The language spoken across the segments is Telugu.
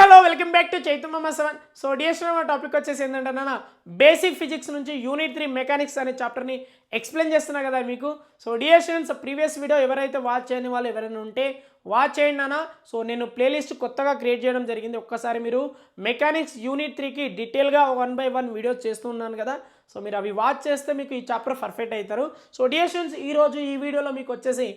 Hello welcome back to Chaitu మామ 7. సో డియర్ స్టూడెంట్ టాపిక్ వచ్చేసి ఏంటంటే నాన్న బేసిక్ ఫిజిక్స్ నుంచి యూనిట్ 3 మెకానిక్స్ అనే చాప్టర్ని ఎక్స్ప్లెయిన్ చేస్తున్నా కదా మీకు. So dear students previous video ఎవరైతే వాచ్ చేయని వాళ్ళు ఎవరైనా ఉంటే వాచ్ చేయండి నాన్న. సో నేను ప్లేలిస్ట్ కొత్తగా క్రియేట్ చేయడం జరిగింది. ఒక్కసారి మీరు మెకానిక్స్ యూనిట్ 3కి డీటెయిల్గా 1 by 1 వీడియోస్ చేస్తున్నాను కదా. సో మీరు అవి వాచ్ చేస్తే మీకు ఈ చాప్టర్ పర్ఫెక్ట్ అవుతారు. సో డియర్ స్టూడెంట్స్ ఈరోజు ఈ వీడియోలో మీకు వచ్చేసి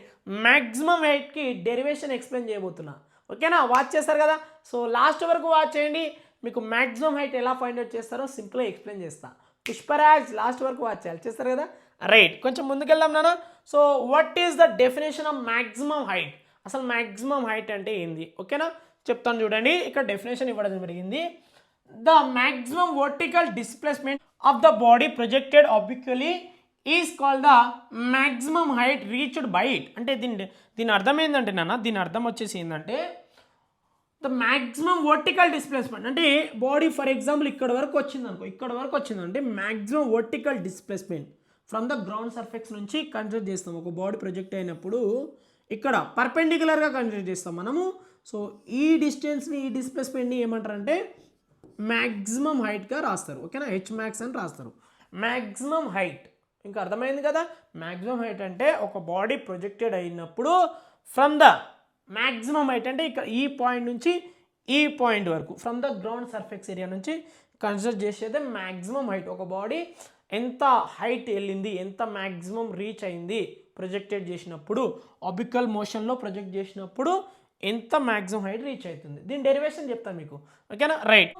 మ్యాక్సిమం హైట్కి డెరివేషన్ ఎక్స్ప్లెయిన్ చేయబోతున్నా. ఓకేనా, వాచ్ చేస్తారు కదా. సో లాస్ట్ వరకు వాచ్ చేయండి. మీకు మ్యాక్సిమం హైట్ ఎలా ఫైండ్ అవుట్ చేస్తారో సింపుల్గా ఎక్స్ప్లెయిన్ చేస్తా. పుష్పరాజ్ లాస్ట్ వరకు వాచ్ చేయాలి, చేస్తారు కదా. రైట్, కొంచెం ముందుకెళ్దాం నాన్న. So what is the definition of maximum height? అసలు మ్యాక్సిమం హైట్ అంటే ఏంది? ఓకేనా, చెప్తాను చూడండి. ఇక్కడ డెఫినేషన్ ఇవ్వడం జరిగింది. The maximum vertical displacement of the body projected obliquely is called the maximum height reached by it. అంటే దీని అర్థం ఏంటంటే నాన్న, దీని అర్థం వచ్చేసి ఏంటంటే ద మ్యాక్సిమం వర్టికల్ డిస్ప్లేస్మెంట్ అంటే బాడీ ఫర్ ఎగ్జాంపుల్ ఇక్కడ వరకు వచ్చింది అనుకో, ఇక్కడ వరకు వచ్చిందంటే maximum vertical displacement from the ground surface నుంచి కన్సిడర్ చేస్తాం. ఒక బాడీ ప్రొజెక్ట్ అయినప్పుడు ఇక్కడ పర్పెండిక్యులర్గా కన్సిడర్ చేస్తాం మనము. సో ఈ డిస్టెన్స్ని, ఈ డిస్ప్లేస్మెంట్ని ఏమంటారంటే మ్యాక్సిమం హైట్గా రాస్తారు. ఓకేనా, హెచ్ మ్యాక్స్ అని రాస్తారు. మ్యాక్సిమం హైట్ ఇంకా అర్థమైంది కదా. మ్యాక్సిమం హైట్ అంటే ఒక బాడీ ప్రొజెక్టెడ్ అయినప్పుడు ఫ్రమ్ ద మ్యాక్సిమం హైట్ అంటే ఇక్కడ ఈ పాయింట్ నుంచి ఈ పాయింట్ వరకు from the ground surface area నుంచి కన్సిడర్ చేసేదే మ్యాక్సిమం హైట్. ఒక బాడీ ఎంత హైట్ వెళ్ళింది, ఎంత మ్యాక్సిమం రీచ్ అయింది ప్రొజెక్టెడ్ చేసినప్పుడు, ఆబ్లిక్వల్ మోషన్లో ప్రొజెక్ట్ చేసినప్పుడు ఎంత మ్యాక్సిమం హైట్ రీచ్ అవుతుంది. దీని డెరివేషన్ చెప్తాను మీకు. ఓకేనా, రైట్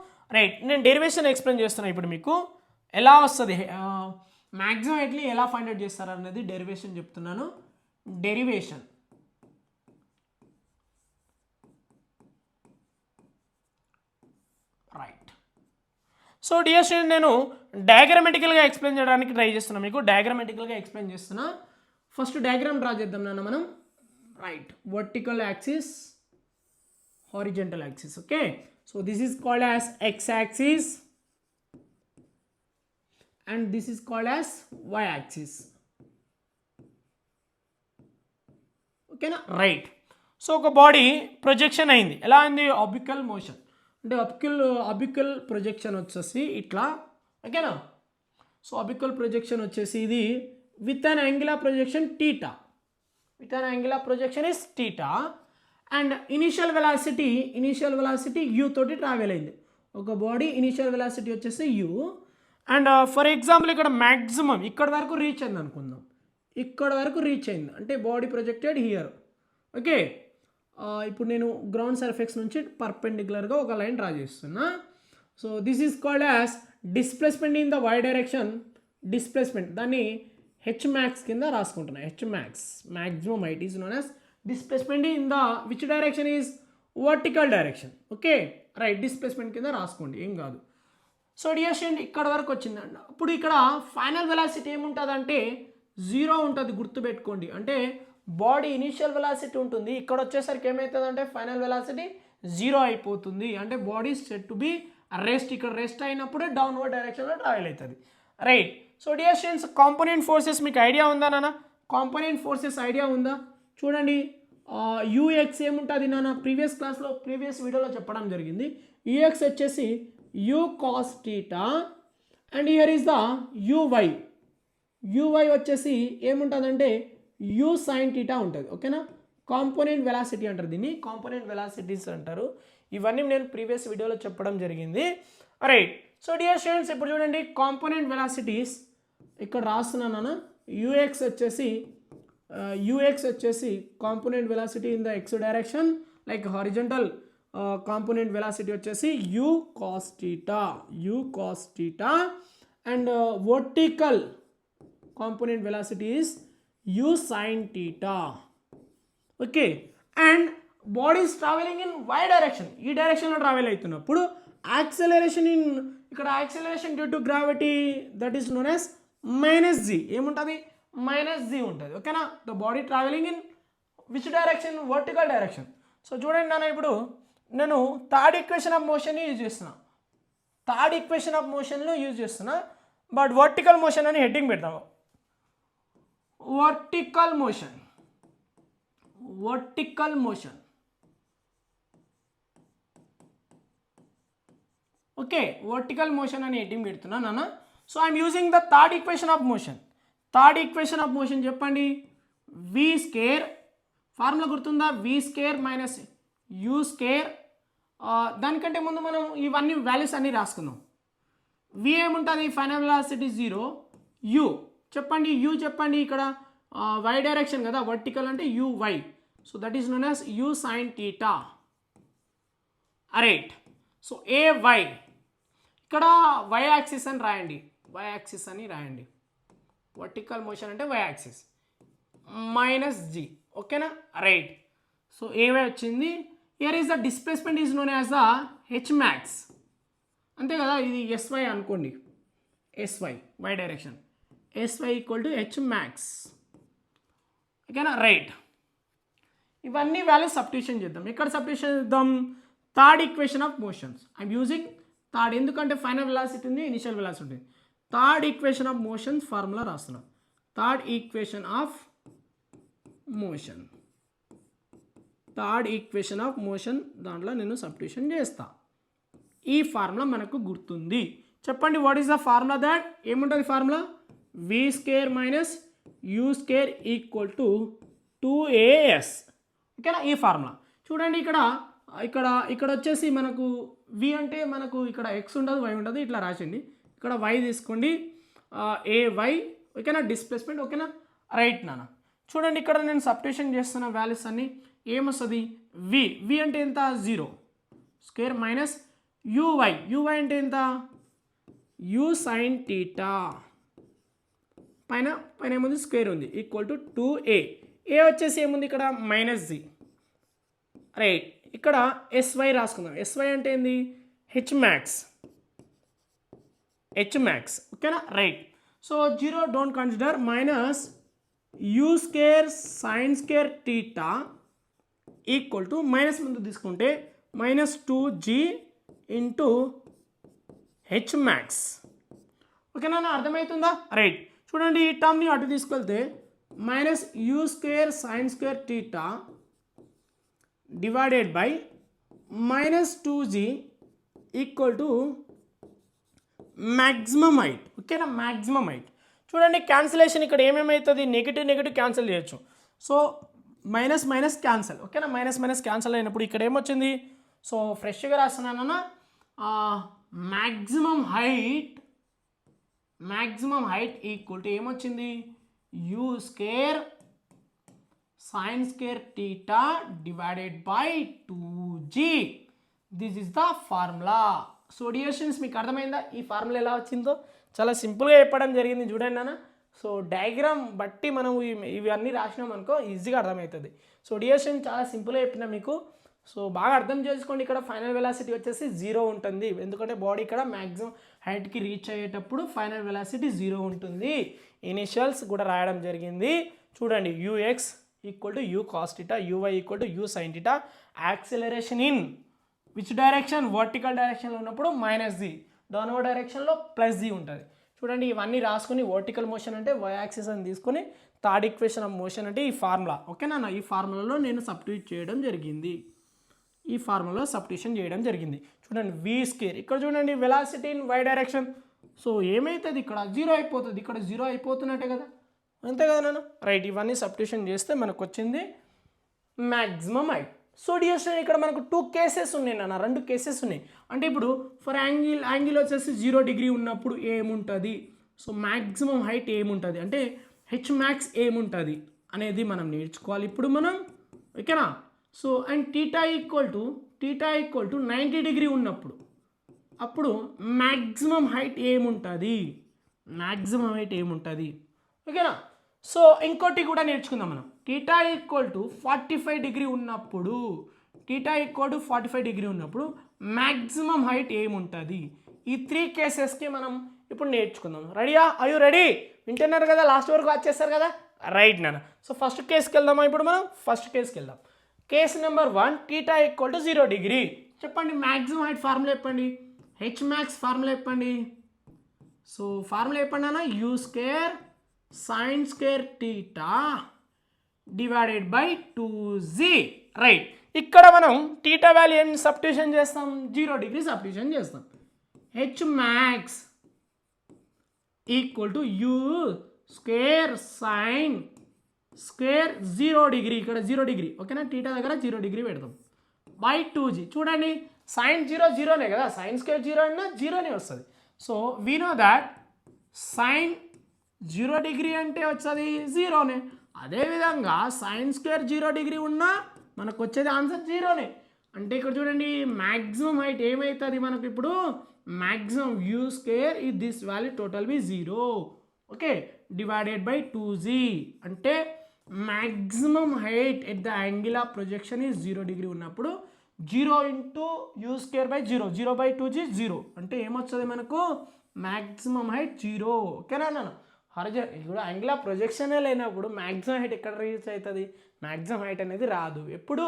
నేను డెరివేషన్ ఎక్స్ప్లెయిన్ చేస్తున్నాను ఇప్పుడు మీకు. ఎలా వస్తుంది మ్యాక్సిమం హైట్ని ఎలా ఫైండ్ అవుట్ చేస్తారు అనేది డెరివేషన్ చెప్తున్నాను. Derivation right. So dear student నేను డయాగ్రామెటికల్గా ఎక్స్ప్లెయిన్ చేయడానికి ట్రై చేస్తున్నా. మీకు డయాగ్రామెటికల్గా ఎక్స్ప్లెయిన్ చేస్తున్నా. ఫస్ట్ డయాగ్రామ్ డ్రా చేద్దాం నాన్న మనం. Right, vertical axis, horizontal axis. Okay, so this is called as X axis and this is called as y axis. ఓకేనా, రైట్. సో ఒక బాడీ ప్రొజెక్షన్ అయింది. ఎలా అయింది? ఆబ్లిక్వల్ మోషన్ అంటే ఆబ్లిక్వల్ ప్రొజెక్షన్ వచ్చేసి ఇట్లా. ఓకేనా, సో ఆబ్లిక్వల్ ప్రొజెక్షన్ వచ్చేసి ఇది with an angle of projection theta. With an angle of projection is theta and initial velocity U తోటి ట్రావెల్ అయింది. ఒక బాడీ ఇనిషియల్ వెలాసిటీ వచ్చేసి యూ అండ్ ఫర్ ఎగ్జాంపుల్ ఇక్కడ మ్యాక్సిమం ఇక్కడ వరకు రీచ్ అయింది అనుకుందాం. ఇక్కడ వరకు రీచ్ అయింది అంటే బాడీ ప్రొజెక్టెడ్ హియర్. ఓకే, ఇప్పుడు నేను గ్రౌండ్ సర్ఫేస్ నుంచి పర్పెండిక్యులర్గా ఒక లైన్ డ్రా చేస్తున్నా. So this is called as displacement in the y direction. Displacement దాన్ని హెచ్ మ్యాక్స్ కింద రాసుకుంటున్నా. H max maximum height is known as displacement in the which direction is vertical direction. Okay, right, displacement కింద రాసుకోండి, ఏం కాదు. సో డియర్ స్టూడెంట్ ఇక్కడ వరకు వచ్చిందండి. ఇప్పుడు ఇక్కడ ఫైనల్ వెలాసిటీ ఏముంటుందంటే 0 ఉంటుంది, గుర్తుపెట్టుకోండి. అంటే బాడీ ఇనిషియల్ వెలాసిటీ ఉంటుంది, ఇక్కడ వచ్చేసరికి ఏమవుతుందంటే ఫైనల్ వెలాసిటీ 0 అయిపోతుంది. అంటే body set to be rest. ఇక్కడ రెస్ట్ అయినప్పుడే డౌన్వర్డ్ డైరెక్షన్లో ట్రావెల్ అవుతుంది. Right. So dear students component forces మీకు ఐడియా ఉందా నాన్న? కాంపోనెంట్ ఫోర్సెస్ ఐడియా ఉందా? చూడండి, యూఎక్స్ ఏముంటుంది నాన్న? ప్రీవియస్ వీడియోలో చెప్పడం జరిగింది. యూఎక్స్ వచ్చేసి u cos theta and here is the uy వచ్చేసి ఏముంటుందంటే u sin theta ఉంటుంది. ఓకేనా, కాంపోనెంట్ వెలాసిటీ అంటారు దీన్ని, కాంపోనెంట్ వెలాసిటీస్ అంటారు. ఇవన్నీ నేను ప్రీవియస్ వీడియోలో చెప్పడం జరిగింది. రైట్. సో డియర్ స్టూడెంట్స్ ఇప్పుడు చూడండి కాంపోనెంట్ వెలాసిటీస్ ఇక్కడ రాస్తున్నాను. యూఎక్స్ వచ్చేసి component velocity in the X direction like horizontal component velocity వచ్చేసి u cos theta and vertical component velocity is u sin theta. Okay, and body is travelling in y direction. ఈ డైరెక్షన్లో ట్రావెల్ అవుతున్నప్పుడు acceleration due to gravity that is known as -g. ఏముంటుంది? -g ఉంటుంది. ఓకేనా, the body travelling in which direction? Vertical direction. So చూడండి నాన్న, ఇప్పుడు నేను థర్డ్ ఈక్వేషన్ ఆఫ్ మోషన్ని యూజ్ చేస్తున్నా. బట్ వర్టికల్ మోషన్ అని హెడ్డింగ్ పెడతాము. Vertical motion okay, vertical motion అని ఎయిటీం పెడుతున్నాను నాన్న. So I'm using the third equation of motion. Third equation of motion చెప్పండి. వి స్కేర్, ఫార్ములా గుర్తుందా? V square minus u square. దానికంటే ముందు మనం ఇవన్నీ వాల్యూస్ అన్నీ రాసుకుందాం. వి ఏముంటుంది? Final velocity 0. యూ చెప్పండి, యూ చెప్పండి. ఇక్కడ వై డైరెక్షన్ కదా, వర్టికల్ అంటే u y. So that is known as u sine theta. Right. So a y, ఇక్కడ వై యాక్సిస్ అని రాయండి, వై యాక్సిస్ అని రాయండి. వర్టికల్ మోషన్ అంటే వై యాక్సిస్ మైనస్ జీ. ఓకేనా? రైట్. సో ఏవై వచ్చింది. Here is the displacement is known as the H max. అంతే కదా, ఇది ఎస్వై అనుకోండి. S y y direction, s y equal to H max. ఓకేనా? రైట్. ఇవన్నీ వాల్యూస్ సబ్స్టిట్యూషన్ చేద్దాం. ఎక్కడ సబ్స్టిట్యూషన్ చేద్దాం? Third equation of motions. I'm using third, ఎందుకంటే ఫైనల్ వెలాసిటీ ఉంది, ఇనిషియల్ వెలాసిటీ ఉంది. Third equation of motions formula రాస్తున్నాం. Third equation of motion, third equation of motion దాంట్లో నేను సబ్స్టిట్యూషన్ చేస్తా. ఈ ఫార్ములా మనకు గుర్తుంది. చెప్పండి, what is the formula? That ఏముంటుంది ఫార్ములా? V square minus u square equal to 2as. ఓకేనా? ఈ ఫార్ములా చూడండి. ఇక్కడ ఇక్కడ ఇక్కడ వచ్చేసి మనకు వి అంటే మనకు ఇక్కడ ఎక్స్ ఉండదు, వై ఉండదు, ఇట్లా రాసింది. ఇక్కడ వై తీసుకోండి, ఏ వై. ఓకేనా? డిస్ప్లేస్మెంట్. ఓకేనా? రైట్ నాన్న. చూడండి, ఇక్కడ నేను సబ్స్టిట్యూషన్ చేస్తున్న వాల్యూస్ అన్ని ఏమొస్తుంది? వి, వి అంటే ఎంత? 0 స్క్వేర్ మైనస్ యూవై, యూవై అంటే ఎంత? You sine theta. పైన పైన ఏముంది? స్క్వేర్ ఉంది, ఈక్వల్ టు 2a. ఏ వచ్చేసి ఏముంది ఇక్కడ? Minus g. రైట్. ఇక్కడ ఎస్వై రాసుకుందాం. ఎస్వై అంటే ఏంది? H max, H max. ఓకేనా? Right. So 0 don't consider. Minus u square sine square theta equal to, minus ముందు తీసుకుంటే minus 2g into H max. ఓకేనా? అర్థమవుతుందా? రైట్. చూడండి, ఈ టర్మ్ని అటు తీసుకెళ్తే minus u square sine square theta divided by minus 2g equal to maximum height. ఓకేనా? Maximum height. చూడండి, క్యాన్సిలేషన్ ఇక్కడ ఏమేమవుతుంది? నెగిటివ్ నెగిటివ్ క్యాన్సిల్ చేయొచ్చు. So minus minus cancel. ఓకేనా? మైనస్ మైనస్ క్యాన్సిల్ అయినప్పుడు ఇక్కడ ఏమొచ్చింది? సో ఫ్రెష్గా రాస్తున్నానన్నా, మ్యాక్సిమం హైట్ ఈక్వల్ టు ఏమొచ్చింది? U square sine square theta divided by 2g. This is the formula. So dear students, మీకు అర్థమైందా ఈ ఫార్ములా ఎలా వచ్చిందో? చాలా సింపుల్గా చెప్పడం జరిగింది. చూడండి నాన్న. సో డయాగ్రామ్ బట్టి మనం ఇవన్నీ రాసినాం అనుకో, ఈజీగా అర్థమవుతుంది. సో డియర్ స్టూడెంట్స్, చాలా సింపుల్గా చెప్పినా మీకు. సో బాగా అర్థం చేసుకోండి. ఇక్కడ ఫైనల్ వెలాసిటీ వచ్చేసి 0 ఉంటుంది, ఎందుకంటే బాడీ ఇక్కడ మ్యాక్సిమం హైట్కి రీచ్ అయ్యేటప్పుడు ఫైనల్ వెలాసిటీ 0 ఉంటుంది. ఇనిషియల్స్ కూడా రాయడం జరిగింది. చూడండి, UX equal to you cos theta, UI equal to you sine theta. Acceleration in which direction? Vertical డైరెక్షన్లో ఉన్నప్పుడు మైనస్ జీ, డౌన్వర్డ్ డైరెక్షన్లో ప్లస్ జీ ఉంటుంది. చూడండి, ఇవన్నీ రాసుకుని వర్టికల్ మోషన్ అంటే వై యాక్సిస్ అని తీసుకొని థర్డ్ ఈక్వేషన్ ఆఫ్ మోషన్ అంటే ఈ ఫార్ములా. ఓకేనా? ఈ ఫార్ములాలో నేను సబ్స్టిట్యూట్ చేయడం జరిగింది. ఈ ఫార్ములాలో సబ్స్టిట్యూషన్ చేయడం జరిగింది. చూడండి, వి స్క్వేర్. ఇక్కడ చూడండి, velocity in y direction. So ఏమవుతుంది? ఇక్కడ 0 అయిపోతుంది, ఇక్కడ 0 అయిపోతున్నట్టే కదా, అంతే కదా నాన్న? రైట్. ఇవన్నీ సబ్స్టిట్యూషన్ చేస్తే మనకు వచ్చింది maximum height. So dear student, ఇక్కడ మనకు 2 కేసెస్ ఉన్నాయి నాన్న, 2 కేసెస్ ఉన్నాయి. అంటే ఇప్పుడు ఫర్ యాంగిల్ వచ్చేసి 0 డిగ్రీ ఉన్నప్పుడు ఏముంటుంది? సో మ్యాక్సిమం హైట్ ఏముంటుంది అంటే హెచ్ మ్యాక్స్ ఏముంటుంది అనేది మనం నేర్చుకోవాలి ఇప్పుడు మనం. ఓకేనా? So and theta equal to 90 degree ఉన్నప్పుడు అప్పుడు మ్యాక్సిమం హైట్ ఏముంటుంది? మ్యాక్సిమం హైట్ ఏముంటుంది? ఓకేనా? సో ఇంకోటి కూడా నేర్చుకుందాం మనం. టీటా ఈక్వల్ టు 45 డిగ్రీ ఉన్నప్పుడు, మ్యాక్సిమం హైట్ ఏముంటుంది? ఈ 3 కేసెస్కి మనం ఇప్పుడు నేర్చుకుందాం. రెడీయా? Are you ready? వింటున్నారు కదా? లాస్ట్ వరకు వాచ్ చేస్తారు కదా? రైట్ నాన్న. సో ఫస్ట్ కేసుకి వెళ్దామా ఇప్పుడు మనం? ఫస్ట్ కేసుకి వెళ్దాం. Case number 1, theta equal to 0 degree. చెప్పండి, మ్యాక్సిమం హైట్ ఫార్ములా చెప్పండి, హెచ్ మ్యాక్స్ ఫార్ములా చెప్పండి. సో ఫార్ములా చెప్పండి అన్న, you square sine square theta divided by 2g. Right. ఇక్కడ మనం టీటా వాల్యూ ఏం సబ్స్టిట్యూషన్ చేస్తాం? 0 డిగ్రీ సబ్స్టిట్యూషన్ చేస్తాం. H max equal to u square sine square 0 degree, ఇక్కడ 0 డిగ్రీ, ఓకేనా, టీటా దగ్గర 0 డిగ్రీ పెడతాం బై 2g. చూడండి సైన్ 0 జీరోనే కదా, సైన్ స్క్వేర్ 0 అన్నా జీరోనే వస్తుంది. So we know that sine 0 degree అంటే వచ్చేది 0నే. అదేవిధంగా సైన్ స్క్వేర్ 0 డిగ్రీ ఉన్నా మనకు వచ్చేది ఆన్సర్ 0నే. అంటే ఇక్కడ చూడండి మ్యాక్సిమం హైట్ ఏమవుతుంది మనకు ఇప్పుడు, మ్యాక్సిమం యూ స్క్వేర్ ఈ this value total be 0, okay, divided by 2g. అంటే maximum height at the angle of projection is 0 degree ఉన్నప్పుడు 0 into u square by 0, 0 by 2g 0. అంటే ఏమొస్తుంది మనకు మ్యాక్సిమం హైట్ 0, ఓకేనా నాన్న. ఇప్పుడు యాంగిల్ ఆఫ్ ప్రొజెక్షనే లేనప్పుడు మ్యాక్సిమం హైట్ ఎక్కడ రీచ్ అవుతుంది, మ్యాక్సిమం హైట్ అనేది రాదు. ఎప్పుడు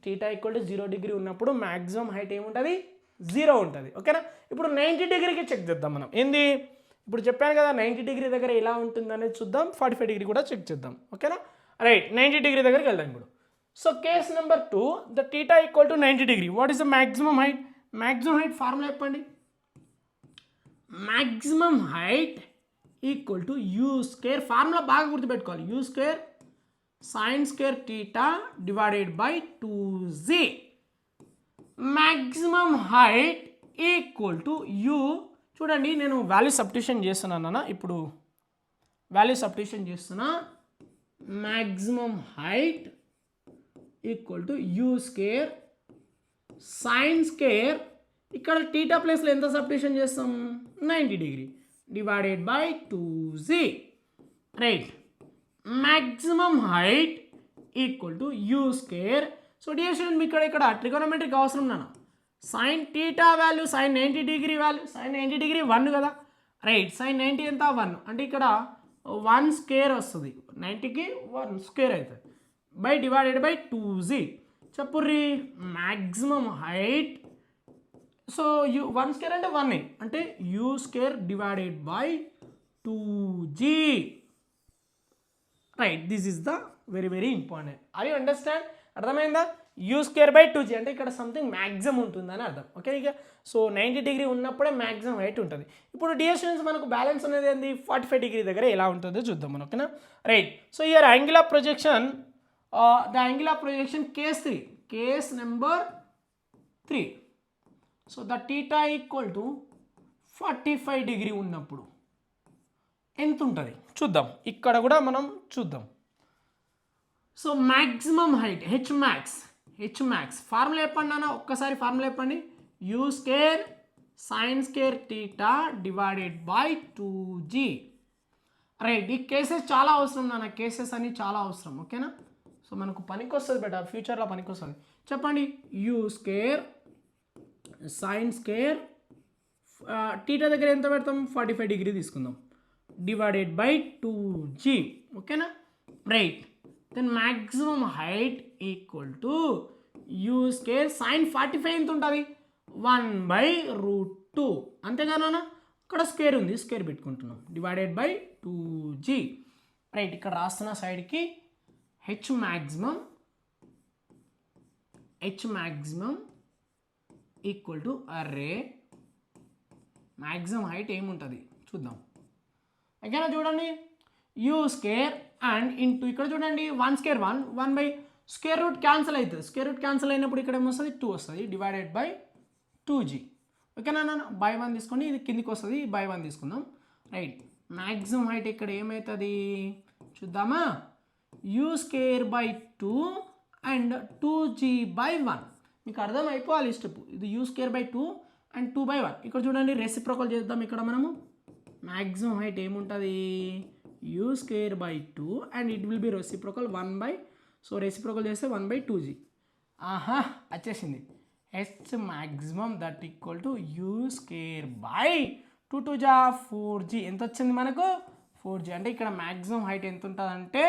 టీటా ఈక్వల్ టు 0 డిగ్రీ ఉన్నప్పుడు మ్యాక్సిమం హైట్ ఏముంటుంది, 0 ఉంటుంది, ఓకేనా. ఇప్పుడు 90 డిగ్రీకి చెక్ చేద్దాం మనం. ఏంది ఇప్పుడు చెప్పాను కదా 90 డిగ్రీ దగ్గర ఎలా ఉంటుంది అనేది చూద్దాం, 45 డిగ్రీ కూడా చెక్ చేద్దాం, ఓకేనా. రైట్, 90 డిగ్రీ దగ్గరికి వెళ్దాం ఇప్పుడు. So case number 2, the theta equal to 90 degree. What is the maximum height? Maximum height formula చెప్పండి. Maximum height equal to u square, formula బాగా గుర్తుపెట్టుకోవాలి, u square sine square theta divided by 2g. Maximum height equal to u, చూడండి నేను వాల్యూ సబ్స్టిట్యూషన్ చేస్తున్నాను. ఇప్పుడు వాల్యూ సబ్స్టిట్యూషన్ చేస్తున్నా. Maximum height equal to u square sine square, ఇక్కడ టీటా ప్లేస్లో ఎంత సబ్స్టిట్యూషన్ చేస్తాం, 90 degree divided by 2g. Right, maximum height equal to u square. So dear student మీకు ఇక్కడ ట్రిగోనోమెట్రిక్ అవసరం నాన్న. Sine theta value sine 90 degree value, sine 90 degree 1 కదా, రైట్, సైన్ 90 ఎంత 1, అంటే ఇక్కడ 1 స్క్వేర్ వస్తుంది, 90కి 1 స్క్వేర్ అవుతుంది బై డివైడెడ్ బై 2g. చెప్పుర్రి maximum height, so u 1 square అంటే 1 అంటే u square divided by 2g. Right, this is the very very important. Are you understand? అర్థమైందా? యూ స్క్వేర్ బై 2g అంటే ఇక్కడ సంథింగ్ మ్యాక్సిమం ఉంటుందని అర్థం, ఓకే. ఇక సో 90 డిగ్రీ ఉన్నప్పుడే మ్యాక్సిమం హైట్ ఉంటుంది. ఇప్పుడు డియర్ స్టూడెంట్స్ మనకు బ్యాలెన్స్ అనేది ఏంది, 45 డిగ్రీ దగ్గర ఎలా ఉంటుందో చూద్దాం మనం, ఓకేనా. Right, so year angle of projection, the angle of projection case number 3. So the theta equal to 45 degree ఉన్నప్పుడు ఎంత ఉంటుంది చూద్దాం. ఇక్కడ కూడా మనం చూద్దాం. So maximum height H max formula చెప్పండి నాన్న, ఒక్కసారి ఫార్ములా చెప్పండి. You square sine square theta divided by 2g. Right, ఈ కేసెస్ చాలా అవసరం నాన్న, కేసెస్ అని చాలా అవసరం, ఓకేనా. సో మనకు పనికి వస్తుంది బెట, ఫ్యూచర్లో పనికి వస్తుంది. చెప్పండి, you square sine square theta దగ్గర ఎంత పెడతాం, 45 డిగ్రీ తీసుకుందాం డివైడెడ్ బై 2g, ఓకేనా. Right, then maximum height equal to u square sine 45 ఎంత ఉంటుంది, 1/√2, అంతేగానా. ఇక్కడ స్క్వేర్ ఉంది, స్క్వేర్ పెట్టుకుంటున్నాం డివైడెడ్ బై 2g. రైట్, ఇక్కడ రాస్తున్న సైడ్కి హెచ్ మ్యాక్సిమం ఈక్వల్ టు అరే మ్యాక్సిమం హైట్ ఏముంటుంది చూద్దాం, ఓకేనా. చూడండి యూ స్క్వేర్ అండ్ ఇంటూ ఇక్కడ చూడండి 1 square 1 by square root cancel అవుతుంది, స్క్వేర్ రూట్ క్యాన్సిల్ అయినప్పుడు ఇక్కడ ఏమొస్తుంది 2 వస్తుంది డివైడెడ్ బై 2g, ఓకేనా నాన్న. బై 1 తీసుకోండి, ఇది కిందికి వస్తుంది, బై 1 తీసుకుందాం. రైట్, మ్యాక్సిమం హైట్ ఇక్కడ ఏమవుతుంది చూద్దామా, you square by 2 and 2g by 1. మీకు అర్థం అయిపోవాలి స్టెప్, ఇది యూ స్క్వేర్ బై 2 అండ్ 2/1. ఇక్కడ చూడండి రెసిప్రోకల్ చేద్దాం. ఇక్కడ మనము మ్యాక్సిమం హైట్ ఏముంటుంది, you square by 2 and it will be reciprocal 1/, so reciprocal చేస్తే 1/2g. ఆహా, వచ్చేసింది. H maximum that equal to u square by 2 2 జా 4g. ఎంత వచ్చింది మనకు, 4g. అంటే ఇక్కడ మ్యాక్సిమం హైట్ ఎంత ఉంటుంది అంటే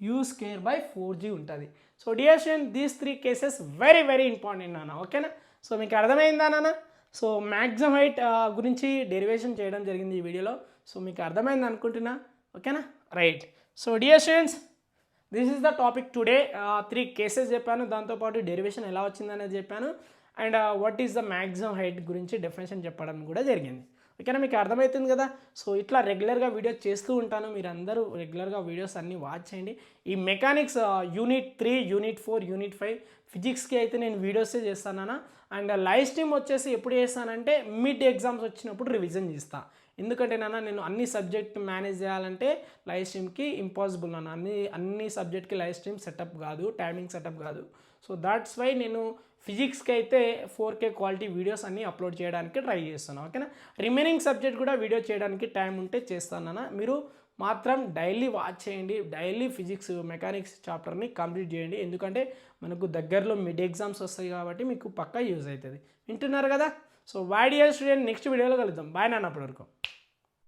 యూ స్క్వేర్ బై 4g ఉంటుంది. So dear student, these 3 cases very very important నాన్న, ఓకేనా. సో మీకు అర్థమైందా నాన్న? సో మ్యాక్సిమం హైట్ గురించి డెరివేషన్ చేయడం జరిగింది ఈ వీడియోలో. సో మీకు అర్థమైంది అనుకుంటున్నా, ఓకేనా. Right, so dear students, this is the topic today. 3 cases చెప్పాను, దాంతోపాటు డెరివేషన్ ఎలా వచ్చిందనేది చెప్పాను. And what is the maximum height గురించి డెఫినేషన్ చెప్పడం కూడా జరిగింది. ఓకేనా, మీకు అర్థమవుతుంది కదా. సో ఇట్లా రెగ్యులర్గా వీడియోస్ చేస్తూ ఉంటాను, మీరు అందరూ రెగ్యులర్గా వీడియోస్ అన్నీ వాచ్ చేయండి. ఈ మెకానిక్స్ యూనిట్ 3, యూనిట్ 4, యూనిట్ 5 ఫిజిక్స్కి అయితే నేను వీడియోసే చేస్తాను. అండ్ లైవ్ స్ట్రీమ్ వచ్చేసి ఎప్పుడు చేస్తానంటే మిడ్ ఎగ్జామ్స్ వచ్చినప్పుడు రివిజన్ చేస్తాను. ఎందుకంటే నేను అన్ని సబ్జెక్ట్ మేనేజ్ చేయాలంటే లైవ్ స్ట్రీమ్కి ఇంపాసిబుల్ అన్ని సబ్జెక్ట్కి లైవ్ స్ట్రీమ్ సెటప్ కాదు, టైమింగ్ సెటప్ కాదు. సో దాట్స్ వై నేను ఫిజిక్స్కి అయితే 4K క్వాలిటీ వీడియోస్ అన్నీ అప్లోడ్ చేయడానికి ట్రై చేస్తాను. ఓకేనా, రిమైనింగ్ సబ్జెక్ట్ కూడా వీడియో చేయడానికి టైం ఉంటే చేస్తాను. మీరు మాత్రం డైలీ వాచ్ చేయండి, డైలీ ఫిజిక్స్ మెకానిక్స్ చాప్టర్ని కంప్లీట్ చేయండి. ఎందుకంటే మనకు దగ్గరలో మిడ్ ఎగ్జామ్స్ వస్తాయి కాబట్టి మీకు పక్కా యూజ్ అవుతుంది. వింటున్నారు కదా. సో డియర్ స్టూడెంట్, నెక్స్ట్ వీడియోలో కలుద్దాం. బాయ్ నాన్న, అప్పటి వరకు.